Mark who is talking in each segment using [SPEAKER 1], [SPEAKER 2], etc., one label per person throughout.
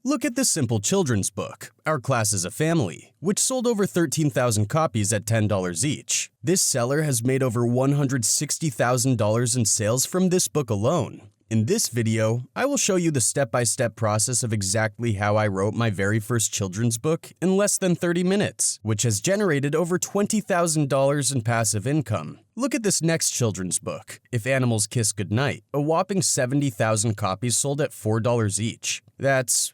[SPEAKER 1] Look at this simple children's book, Our Class is a Family, which sold over 13,000 copies at $10 each. This seller has made over $160,000 in sales from this book alone. In this video, I will show you the step-by-step process of exactly how I wrote my very first children's book in less than 30 minutes, which has generated over $20,000 in passive income. Look at this next children's book, If Animals Kiss Goodnight, a whopping 70,000 copies sold at $4 each. That's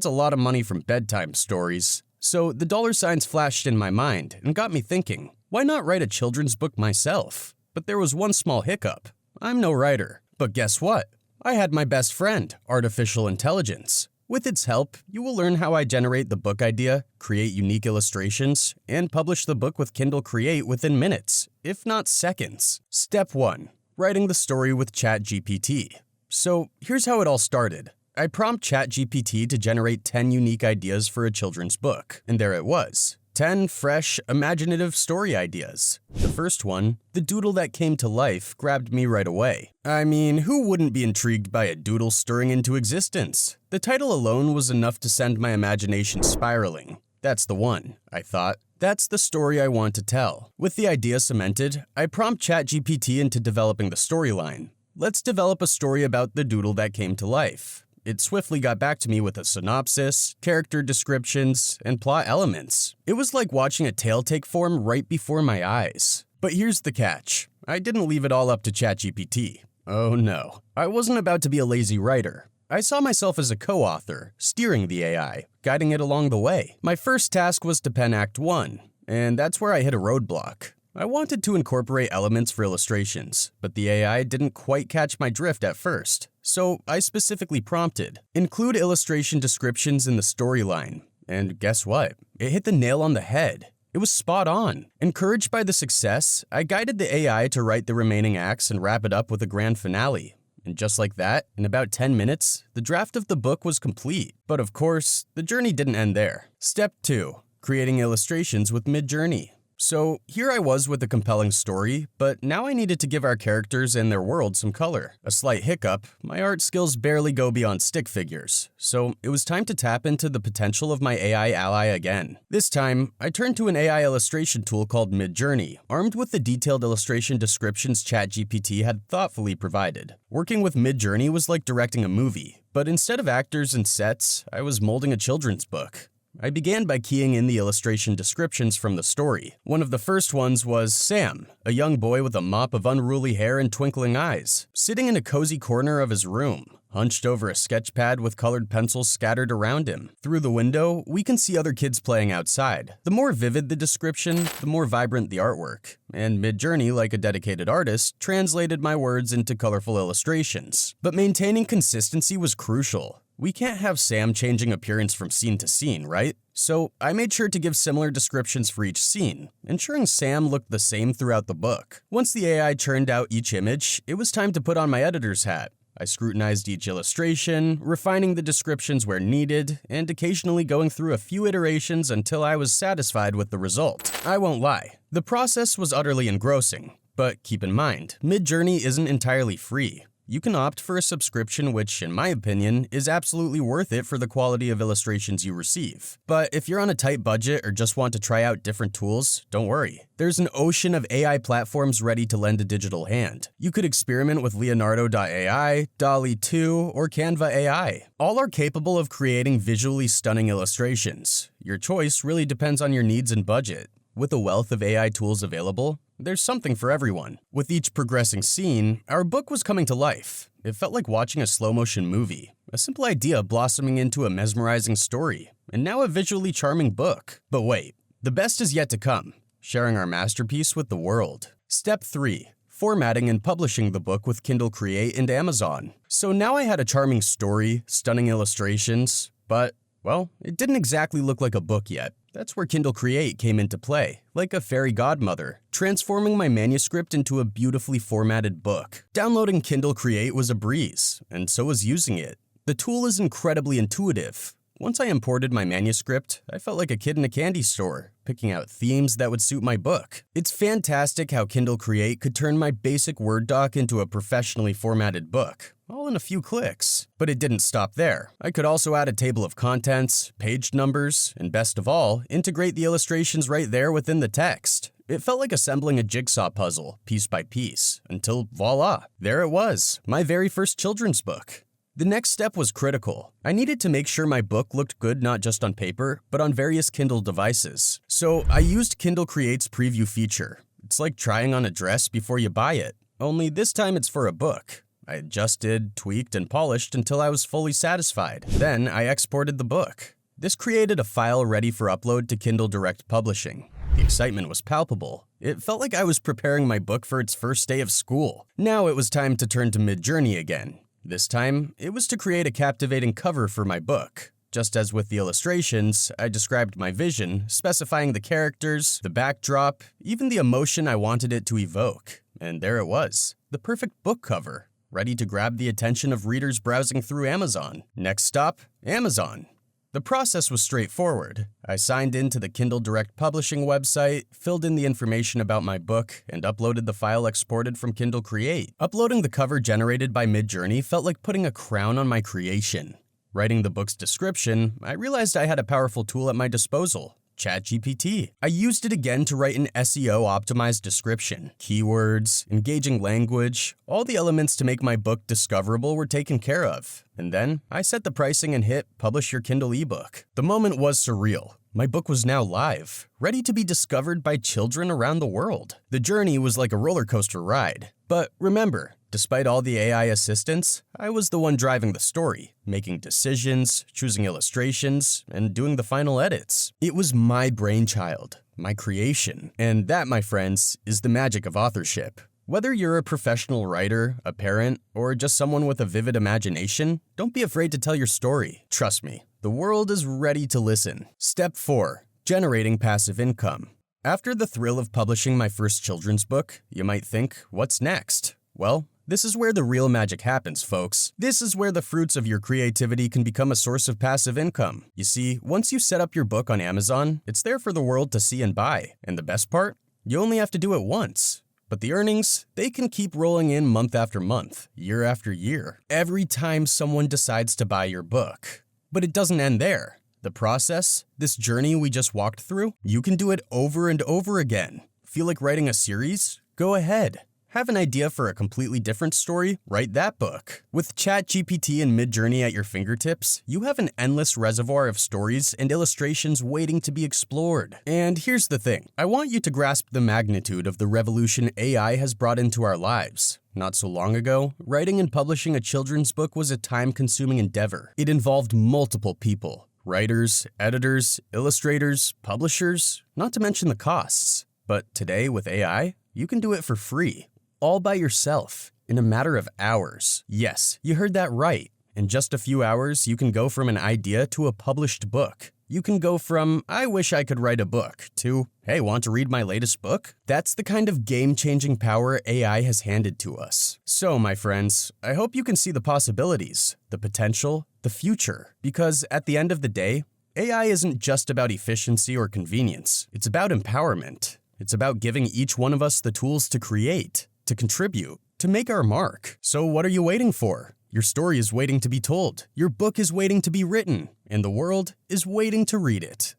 [SPEAKER 1] a lot of money from bedtime stories. So the dollar signs flashed in my mind and got me thinking, why not write a children's book myself? But there was one small hiccup. I'm no writer. But guess what? I had my best friend, artificial intelligence. With its help, you will learn how I generate the book idea, create unique illustrations, and publish the book with Kindle Create within minutes, if not seconds. Step 1. Writing the story with ChatGPT. So here's how it all started. I prompt ChatGPT to generate 10 unique ideas for a children's book, and there it was. 10 fresh, imaginative story ideas. The first one, the doodle that came to life, grabbed me right away. I mean, who wouldn't be intrigued by a doodle stirring into existence? The title alone was enough to send my imagination spiraling. That's the one, I thought. That's the story I want to tell. With the idea cemented, I prompt ChatGPT into developing the storyline. Let's develop a story about the doodle that came to life. It swiftly got back to me with a synopsis, character descriptions, and plot elements. It was like watching a tale take form right before my eyes. But here's the catch. I didn't leave it all up to ChatGPT. Oh no. I wasn't about to be a lazy writer. I saw myself as a co-author, steering the AI, guiding it along the way. My first task was to pen Act 1, and that's where I hit a roadblock. I wanted to incorporate elements for illustrations, but the AI didn't quite catch my drift at first. So I specifically prompted, include illustration descriptions in the storyline. And guess what? It hit the nail on the head. It was spot on. Encouraged by the success, I guided the AI to write the remaining acts and wrap it up with a grand finale. And just like that, in about 10 minutes, the draft of the book was complete. But of course, the journey didn't end there. Step 2. Creating illustrations with Midjourney. So here I was with a compelling story, but now I needed to give our characters and their world some color. A slight hiccup, my art skills barely go beyond stick figures, so it was time to tap into the potential of my AI ally again. This time, I turned to an AI illustration tool called Midjourney, armed with the detailed illustration descriptions ChatGPT had thoughtfully provided. Working with Midjourney was like directing a movie, but instead of actors and sets, I was molding a children's book. I began by keying in the illustration descriptions from the story. One of the first ones was Sam, a young boy with a mop of unruly hair and twinkling eyes, sitting in a cozy corner of his room, hunched over a sketch pad with colored pencils scattered around him. Through the window, we can see other kids playing outside. The more vivid the description, the more vibrant the artwork. And Midjourney, like a dedicated artist, translated my words into colorful illustrations. But maintaining consistency was crucial. We can't have Sam changing appearance from scene to scene, right? So I made sure to give similar descriptions for each scene, ensuring Sam looked the same throughout the book. Once the AI churned out each image, it was time to put on my editor's hat. I scrutinized each illustration, refining the descriptions where needed, and occasionally going through a few iterations until I was satisfied with the result. I won't lie, the process was utterly engrossing. But keep in mind, Midjourney isn't entirely free. You can opt for a subscription which, in my opinion, is absolutely worth it for the quality of illustrations you receive. But if you're on a tight budget or just want to try out different tools, don't worry. There's an ocean of AI platforms ready to lend a digital hand. You could experiment with Leonardo.ai, DALL-E 2, or Canva AI. All are capable of creating visually stunning illustrations. Your choice really depends on your needs and budget. With a wealth of AI tools available, there's something for everyone. With each progressing scene, our book was coming to life. It felt like watching a slow-motion movie, a simple idea blossoming into a mesmerizing story, and now a visually charming book. But wait, the best is yet to come, sharing our masterpiece with the world. Step 3. Formatting and publishing the book with Kindle Create and Amazon. So now I had a charming story, stunning illustrations, but, well, it didn't exactly look like a book yet. That's where Kindle Create came into play, like a fairy godmother, transforming my manuscript into a beautifully formatted book. Downloading Kindle Create was a breeze, and so was using it. The tool is incredibly intuitive. Once I imported my manuscript, I felt like a kid in a candy store, picking out themes that would suit my book. It's fantastic how Kindle Create could turn my basic Word doc into a professionally formatted book, all in a few clicks. But it didn't stop there. I could also add a table of contents, page numbers, and best of all, integrate the illustrations right there within the text. It felt like assembling a jigsaw puzzle, piece by piece, until voila, there it was, my very first children's book. The next step was critical. I needed to make sure my book looked good not just on paper, but on various Kindle devices. So I used Kindle Create's preview feature. It's like trying on a dress before you buy it, only this time it's for a book. I adjusted, tweaked, and polished until I was fully satisfied. Then I exported the book. This created a file ready for upload to Kindle Direct Publishing. The excitement was palpable. It felt like I was preparing my book for its first day of school. Now it was time to turn to Midjourney again. This time, it was to create a captivating cover for my book. Just as with the illustrations, I described my vision, specifying the characters, the backdrop, even the emotion I wanted it to evoke. And there it was, the perfect book cover, ready to grab the attention of readers browsing through Amazon. Next stop, Amazon. The process was straightforward. I signed into the Kindle Direct Publishing website, filled in the information about my book, and uploaded the file exported from Kindle Create. Uploading the cover generated by Midjourney felt like putting a crown on my creation. Writing the book's description, I realized I had a powerful tool at my disposal. ChatGPT. I used it again to write an SEO-optimized description. Keywords, engaging language, all the elements to make my book discoverable were taken care of. And then, I set the pricing and hit Publish Your Kindle ebook. The moment was surreal. My book was now live, ready to be discovered by children around the world. The journey was like a roller coaster ride. But remember, despite all the AI assistance, I was the one driving the story, making decisions, choosing illustrations, and doing the final edits. It was my brainchild, my creation. And that, my friends, is the magic of authorship. Whether you're a professional writer, a parent, or just someone with a vivid imagination, don't be afraid to tell your story. Trust me, the world is ready to listen. Step 4. Generating passive income. After the thrill of publishing my first children's book, you might think, what's next? Well, this is where the real magic happens, folks. This is where the fruits of your creativity can become a source of passive income. You see, once you set up your book on Amazon, it's there for the world to see and buy. And the best part? You only have to do it once. But the earnings, they can keep rolling in month after month, year after year, every time someone decides to buy your book. But it doesn't end there. The process, this journey we just walked through, you can do it over and over again. Feel like writing a series? Go ahead. Have an idea for a completely different story? Write that book. With ChatGPT and Midjourney at your fingertips, you have an endless reservoir of stories and illustrations waiting to be explored. And here's the thing. I want you to grasp the magnitude of the revolution AI has brought into our lives. Not so long ago, writing and publishing a children's book was a time-consuming endeavor. It involved multiple people. Writers, editors, illustrators, publishers, not to mention the costs. But today, with AI, you can do it for free. All by yourself, in a matter of hours. Yes, you heard that right. In just a few hours, you can go from an idea to a published book. You can go from, I wish I could write a book, to, hey, want to read my latest book? That's the kind of game-changing power AI has handed to us. So, my friends, I hope you can see the possibilities, the potential, the future. Because at the end of the day, AI isn't just about efficiency or convenience. It's about empowerment. It's about giving each one of us the tools to create, to contribute, to make our mark. So what are you waiting for? Your story is waiting to be told. Your book is waiting to be written. And the world is waiting to read it.